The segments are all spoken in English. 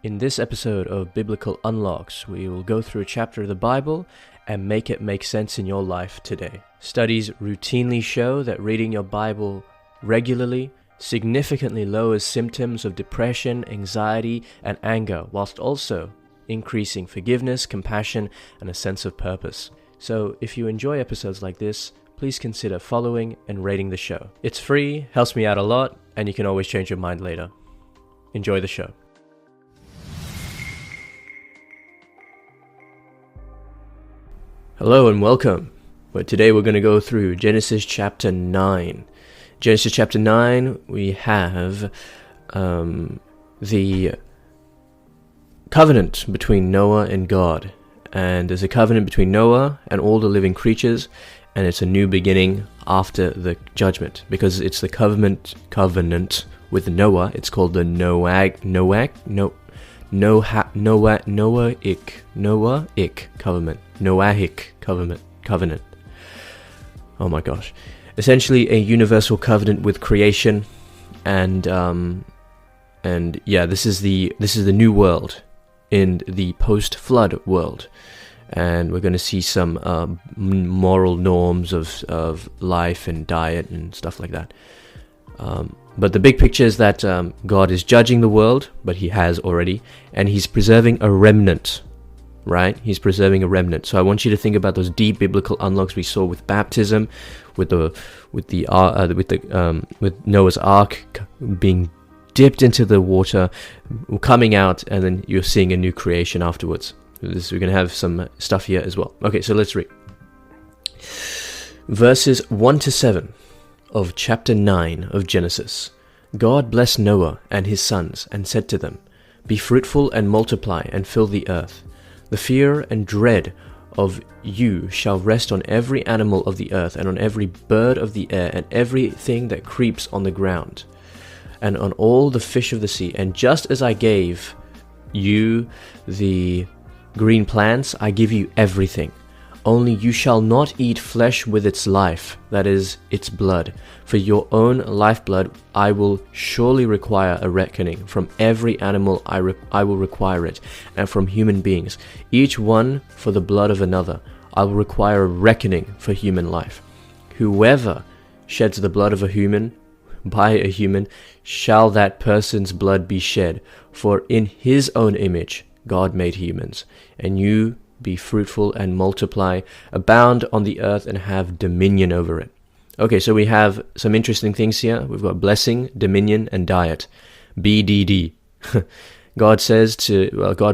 In this episode of Biblical Unlocks, we will go through a chapter of the Bible and make it make sense in your life today. Studies routinely show that reading your Bible regularly significantly lowers symptoms of depression, anxiety, and anger, whilst also increasing forgiveness, compassion, and a sense of purpose. So if you enjoy episodes like this, please consider following and rating the show. It's free, helps me out a lot, and you can always change your mind later. Enjoy the show. Hello and welcome. But today we're going to go through Genesis chapter 9. Genesis chapter 9, we have the covenant between Noah and God. And there's a covenant between Noah and all the living creatures, and it's a new beginning after the judgment. Because it's the covenant with Noah, it's called the Noahic covenant. Oh my gosh. Essentially a universal covenant with creation, and yeah, this is the new world in the post-flood world. And we're going to see some moral norms of life and diet and stuff like that. But the big picture is that God is judging the world, but he has already, and he's preserving a remnant, right? He's preserving a remnant. So I want you to think about those deep biblical unlocks we saw with baptism, with Noah's Ark being dipped into the water, coming out, and then you're seeing a new creation afterwards. We're going to have some stuff here as well. Okay, so let's read. Verses 1 to 7 of chapter 9 of Genesis. God blessed Noah and his sons and said to them, "Be fruitful and multiply and fill the earth. The fear and dread of you shall rest on every animal of the earth and on every bird of the air and everything that creeps on the ground, and on all the fish of the sea. And just as I gave you the green plants, I give you everything. Only you shall not eat flesh with its life, that is, its blood. For your own lifeblood I will surely require a reckoning. From every animal I will require it, and from human beings, each one for the blood of another. I will require a reckoning for human life. Whoever sheds the blood of a human, by a human, shall that person's blood be shed. For in his own image God made humans. And you be fruitful and multiply, abound on the earth and have dominion over it." Okay, so we have some interesting things here. We've got blessing, dominion, and diet. BDD. God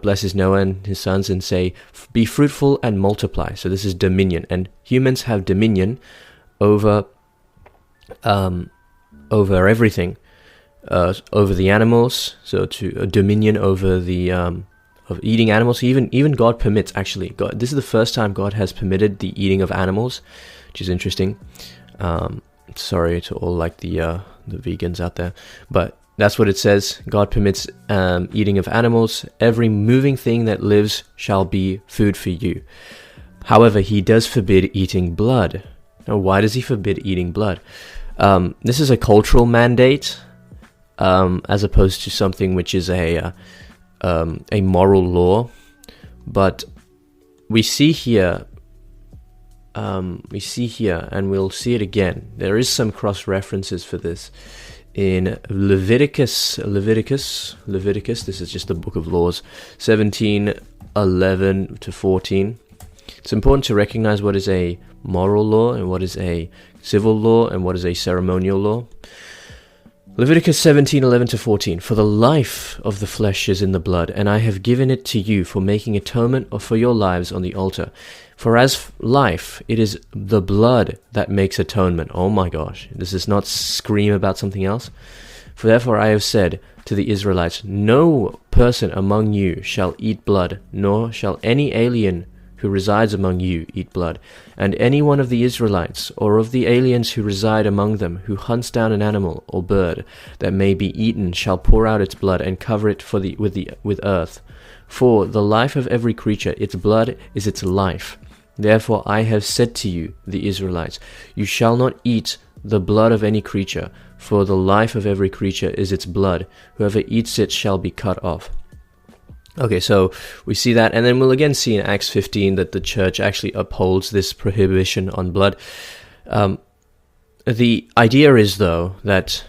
blesses Noah and his sons and say, "Be fruitful and multiply." So this is dominion, and humans have dominion over everything, over the animals. So to dominion over the of eating animals. Even God permits, actually. This is the first time God has permitted the eating of animals, which is interesting. Sorry to all the vegans out there, but that's what it says. God permits eating of animals. Every moving thing that lives shall be food for you. However, he does forbid eating blood. Now, why does he forbid eating blood? This is a cultural mandate, as opposed to something which is a moral law. But we see here, and we'll see it again. There is some cross references for this in Leviticus. This is just the book of laws, 17:11 to 14. It's important to recognize what is a moral law and what is a civil law and what is a ceremonial law. Leviticus 17:11 to 14. "For the life of the flesh is in the blood, and I have given it to you for making atonement or for your lives on the altar. For as life, it is the blood that makes atonement." Oh my gosh, does this not scream about something else? "For therefore I have said to the Israelites, no person among you shall eat blood, nor shall any alien who resides among you eat blood. And any one of the Israelites, or of the aliens who reside among them, who hunts down an animal or bird that may be eaten, shall pour out its blood and cover it with earth. For the life of every creature, its blood is its life. Therefore I have said to you, the Israelites, you shall not eat the blood of any creature, for the life of every creature is its blood. Whoever eats it shall be cut off. Okay, so we see that, and then we'll again see in Acts 15 that the church actually upholds this prohibition on blood. The idea is, though, that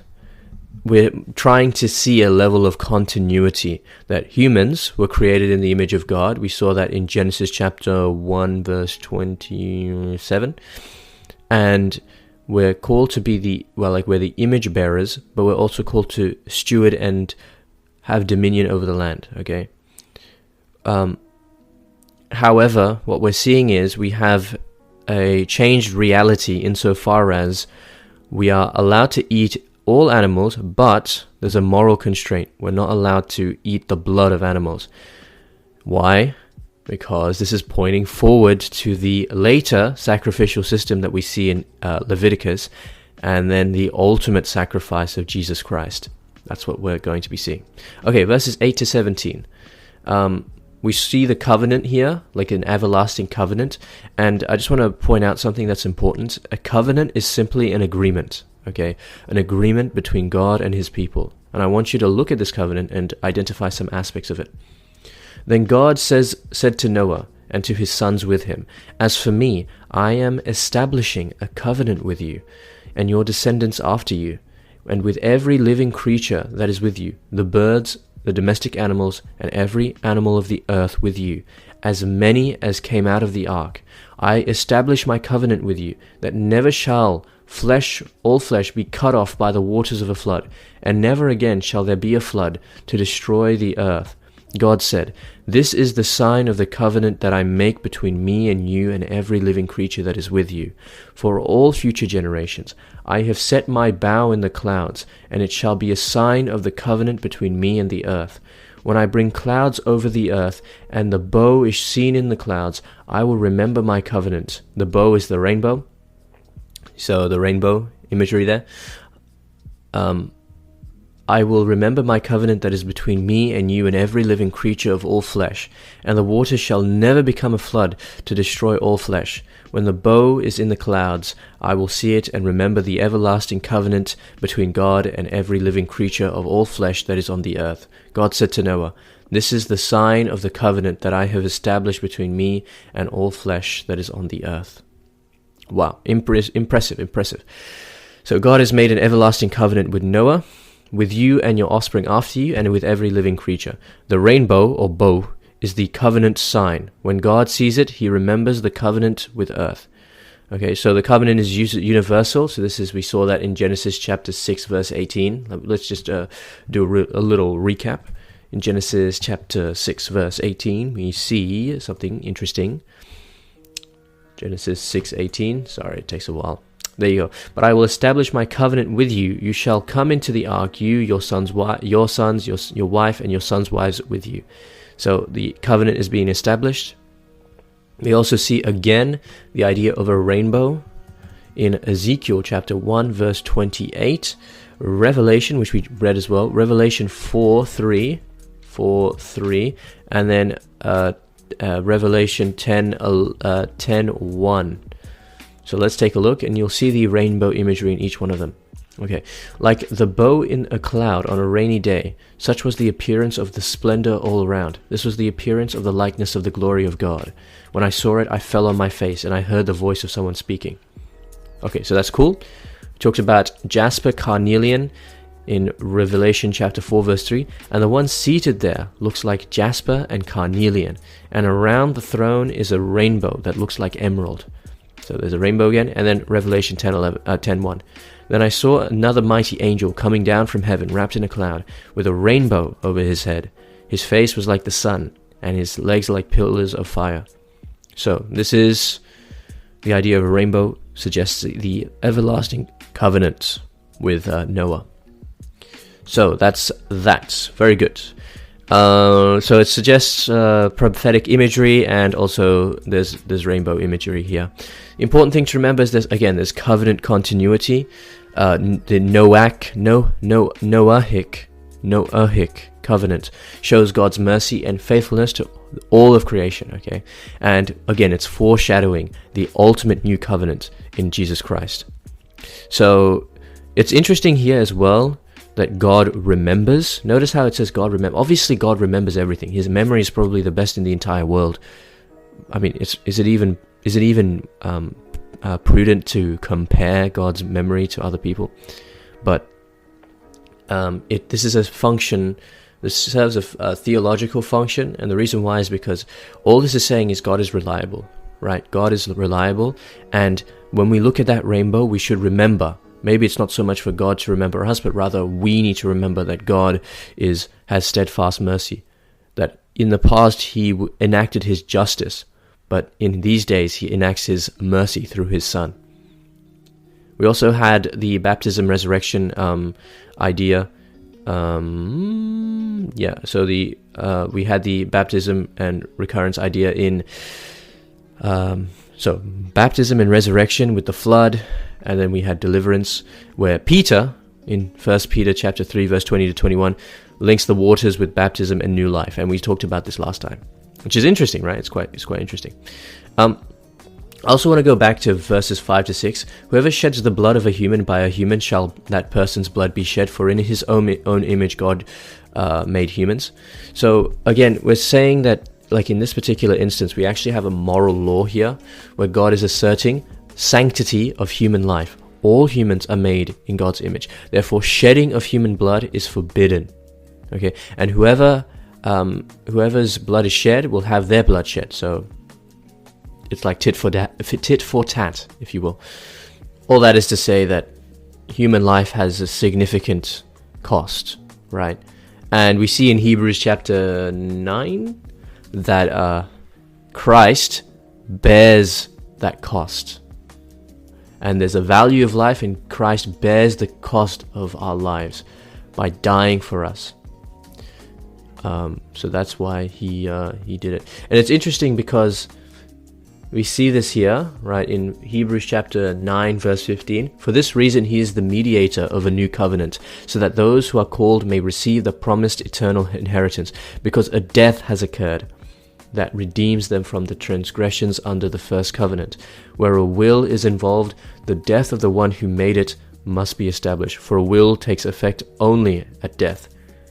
we're trying to see a level of continuity, that humans were created in the image of God. We saw that in Genesis chapter 1, verse 27. And we're called to be we're the image bearers, but we're also called to steward and have dominion over the land, okay? However, what we're seeing is we have a changed reality insofar as we are allowed to eat all animals, but there's a moral constraint. We're not allowed to eat the blood of animals. Why? Because this is pointing forward to the later sacrificial system that we see in Leviticus, and then the ultimate sacrifice of Jesus Christ. That's what we're going to be seeing. Okay, verses 8 to 17. We see the covenant here, like an everlasting covenant, and I just want to point out something that's important. A covenant is simply an agreement, okay? An agreement between God and his people. And I want you to look at this covenant and identify some aspects of it. Then God said to Noah and to his sons with him, "As for me, I am establishing a covenant with you and your descendants after you, and with every living creature that is with you, the birds, the domestic animals, and every animal of the earth with you, as many as came out of the ark. I establish my covenant with you, that never shall all flesh be cut off by the waters of a flood, and never again shall there be a flood to destroy the earth." God said, "This is the sign of the covenant that I make between me and you and every living creature that is with you. For all future generations, I have set my bow in the clouds, and it shall be a sign of the covenant between me and the earth. When I bring clouds over the earth, and the bow is seen in the clouds, I will remember my covenant." The bow is the rainbow. So the rainbow imagery there. "I will remember my covenant that is between me and you and every living creature of all flesh, and the waters shall never become a flood to destroy all flesh. When the bow is in the clouds, I will see it and remember the everlasting covenant between God and every living creature of all flesh that is on the earth." God said to Noah, "This is the sign of the covenant that I have established between me and all flesh that is on the earth." Wow, impressive. So God has made an everlasting covenant with Noah, with you and your offspring after you, and with every living creature. The rainbow, or bow, is the covenant sign. When God sees it, he remembers the covenant with earth. Okay, so the covenant is universal. So we saw that in Genesis chapter 6, verse 18. Let's just do a little recap. In Genesis chapter 6, verse 18, we see something interesting. Genesis 6:18. Sorry, it takes a while. There you go. "But I will establish my covenant with you. You shall come into the ark, you, your sons, your wife, and your sons' wives with you." So the covenant is being established. We also see again the idea of a rainbow in Ezekiel chapter 1, verse 28. Revelation, which we read as well, Revelation 4:3, and then Revelation 10:1. So let's take a look, and you'll see the rainbow imagery in each one of them. Okay, "Like the bow in a cloud on a rainy day, such was the appearance of the splendor all around. This was the appearance of the likeness of the glory of God. When I saw it, I fell on my face, and I heard the voice of someone speaking." Okay, so that's cool. It talks about jasper, carnelian in Revelation chapter 4, verse 3. "And the one seated there looks like jasper and carnelian, and around the throne is a rainbow that looks like emerald." So there's a rainbow again, and then Revelation 10:1. "Then I saw another mighty angel coming down from heaven, wrapped in a cloud, with a rainbow over his head. His face was like the sun, and his legs like pillars of fire." So this is the idea of a rainbow, suggests the everlasting covenant with Noah. So that's that. Very good. So it suggests prophetic imagery, and also there's rainbow imagery here. The important thing to remember is there's covenant continuity. The Noahic covenant shows God's mercy and faithfulness to all of creation. Okay, and again, it's foreshadowing the ultimate new covenant in Jesus Christ. So it's interesting here as well that God remembers. Notice how it says God remembers. Obviously, God remembers everything. His memory is probably the best in the entire world. I mean, is it even prudent to compare God's memory to other people? But this is a function. This serves a theological function, and the reason why is because all this is saying is God is reliable, right? God is reliable, and when we look at that rainbow, we should remember. Maybe it's not so much for God to remember us, but rather we need to remember that God has steadfast mercy. That in the past He enacted His justice, but in these days He enacts His mercy through His Son. We also had the baptism resurrection idea. So we had the baptism and recurrence idea in baptism and resurrection with the flood, and then we had deliverance, where Peter in 1 Peter chapter 3 verse 20 to 21 links the waters with baptism and new life, and we talked about this last time, which is interesting, right? It's quite interesting. I also want to go back to verses 5 to 6. Whoever sheds the blood of a human, by a human shall that person's blood be shed, for in His own image God made humans. So again, we're saying that, like in this particular instance, we actually have a moral law here, where God is asserting sanctity of human life. All humans are made in God's image. Therefore, shedding of human blood is forbidden. Okay, and whoever's blood is shed will have their blood shed. So it's like tit for tat, if you will. All that is to say that human life has a significant cost, right? And we see in Hebrews chapter 9 that Christ bears that cost. And there's a value of life, and Christ bears the cost of our lives by dying for us. So that's why he did it. And it's interesting because we see this here, right, in Hebrews chapter 9, verse 15. For this reason, He is the mediator of a new covenant, so that those who are called may receive the promised eternal inheritance, because a death has occurred that redeems them from the transgressions under the first covenant. Where a will is involved, the death of the one who made it must be established, for a will takes effect only at death,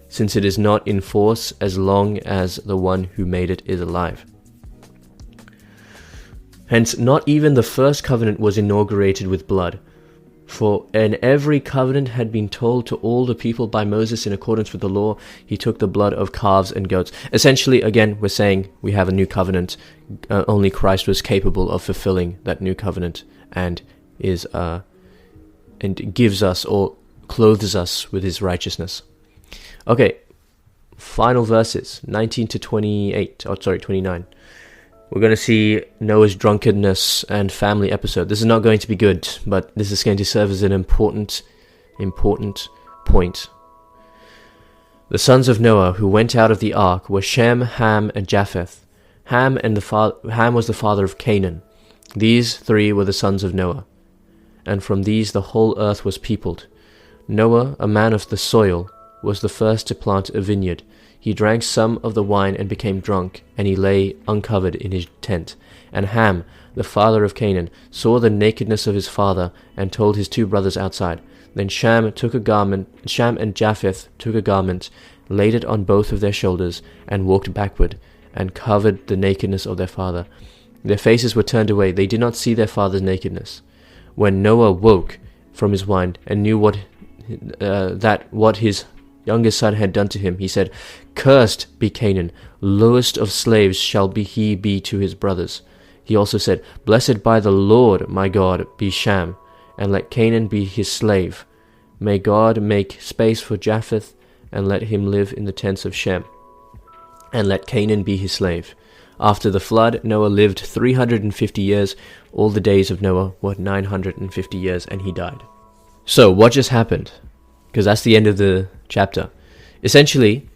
since it is not in force as long as the one who made it is alive. Hence, not even the first covenant was inaugurated with blood, for and every covenant had been told to all the people by Moses in accordance with the law. He took the blood of calves and goats. Essentially, again, we're saying we have a new covenant. Only Christ was capable of fulfilling that new covenant, and gives us or clothes us with His righteousness. Okay, final verses 19 to 29. We're going to see Noah's drunkenness and family episode. This is not going to be good, but this is going to serve as an important point. The sons of Noah who went out of the ark were Shem, Ham, and Japheth. Ham was the father of Canaan. These three were the sons of Noah, and from these the whole earth was peopled. Noah, a man of the soil, was the first to plant a vineyard. He drank some of the wine and became drunk, and he lay uncovered in his tent. And Ham, the father of Canaan, saw the nakedness of his father, and told his two brothers outside. Then Shem and Japheth took a garment, laid it on both of their shoulders, and walked backward, and covered the nakedness of their father. Their faces were turned away, they did not see their father's nakedness. When Noah woke from his wine, and knew what his youngest son had done to him, he said, Cursed be Canaan, lowest of slaves shall he be to his brothers. He also said, Blessed by the Lord my God be Shem, and let Canaan be his slave. May God make space for Japheth, and let him live in the tents of Shem, and let Canaan be his slave. After the flood, Noah lived 350 years. All the days of Noah were 950 years, and he died. So, what just happened? Because that's the end of the chapter. Essentially,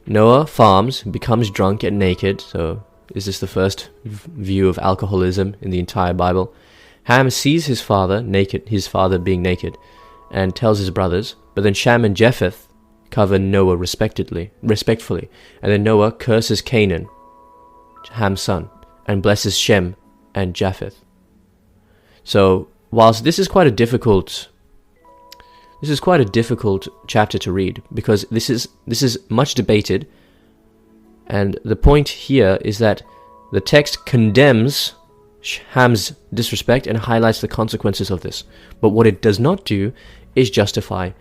Noah farms, becomes drunk and naked. So, is this the first view of alcoholism in the entire Bible? Ham sees his father naked, his father being naked, and tells his brothers. But then Shem and Japheth cover Noah respectfully. And then Noah curses Canaan, Ham's son, and blesses Shem and Japheth. So, whilst this is quite a difficult This is quite a difficult chapter to read because this is much debated, and the point here is that the text condemns Ham's disrespect and highlights the consequences of this. But what it does not do is justify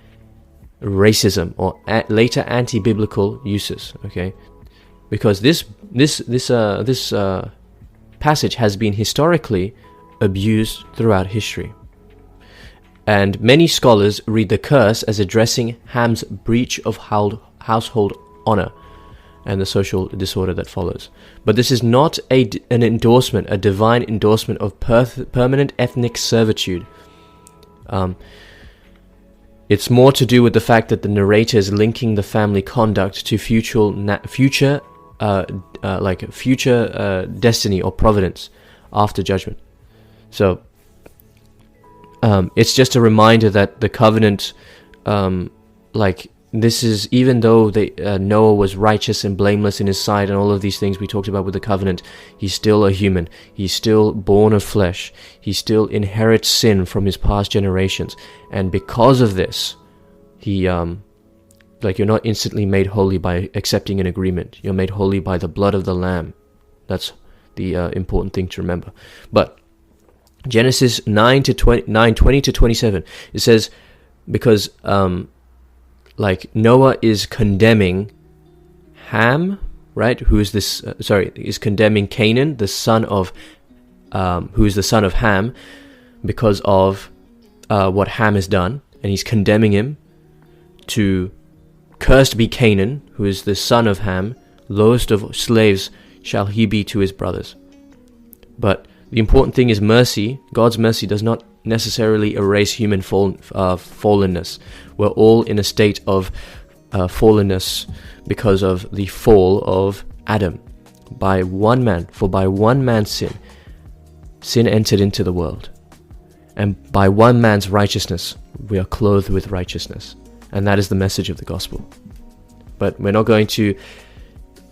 racism or later anti-biblical uses. Okay, because this passage has been historically abused throughout history. And many scholars read the curse as addressing Ham's breach of household honor and the social disorder that follows. But this is not an endorsement, a divine endorsement of permanent ethnic servitude. It's more to do with the fact that the narrator is linking the family conduct to future destiny or providence after judgment. So it's just a reminder that the covenant, this is, even though Noah was righteous and blameless in his sight and all of these things we talked about with the covenant, he's still a human. He's still born of flesh. He still inherits sin from his past generations. And because of this, you're not instantly made holy by accepting an agreement. You're made holy by the blood of the Lamb. That's the important thing to remember. But Genesis 9:20 to 27, it says, because Noah is condemning Ham, right? Who is this? Is condemning Canaan, the son of, who is the son of Ham, because of what Ham has done, and he's condemning him to cursed be Canaan, who is the son of Ham, lowest of slaves shall he be to his brothers. But the important thing is mercy. God's mercy does not necessarily erase human fallenness. We're all in a state of fallenness because of the fall of Adam. By one man, for by one man's sin entered into the world. And by one man's righteousness, we are clothed with righteousness. And that is the message of the gospel. But we're not going to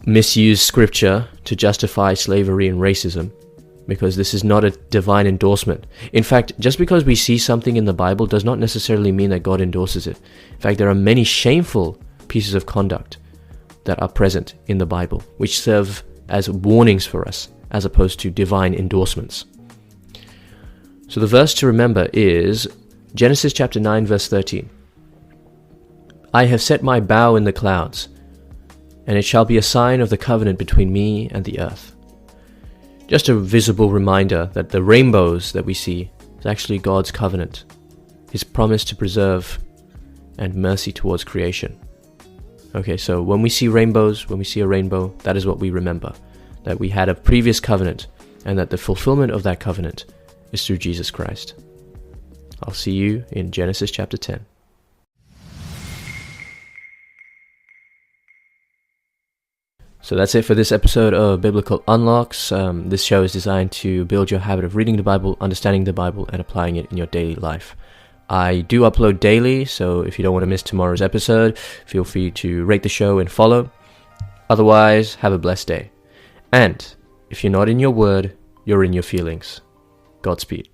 misuse scripture to justify slavery and racism, because this is not a divine endorsement. In fact, just because we see something in the Bible does not necessarily mean that God endorses it. In fact, there are many shameful pieces of conduct that are present in the Bible, which serve as warnings for us, as opposed to divine endorsements. So the verse to remember is Genesis chapter 9, verse 13. I have set my bow in the clouds, and it shall be a sign of the covenant between me and the earth. Just a visible reminder that the rainbows that we see is actually God's covenant, His promise to preserve and mercy towards creation. Okay, so when we see rainbows, when we see a rainbow, that is what we remember. That we had a previous covenant, and that the fulfillment of that covenant is through Jesus Christ. I'll see you in Genesis chapter 10. So that's it for this episode of Biblical Unlocks. This show is designed to build your habit of reading the Bible, understanding the Bible, and applying it in your daily life. I do upload daily, so if you don't want to miss tomorrow's episode, feel free to rate the show and follow. Otherwise, have a blessed day. And if you're not in your word, you're in your feelings. Godspeed.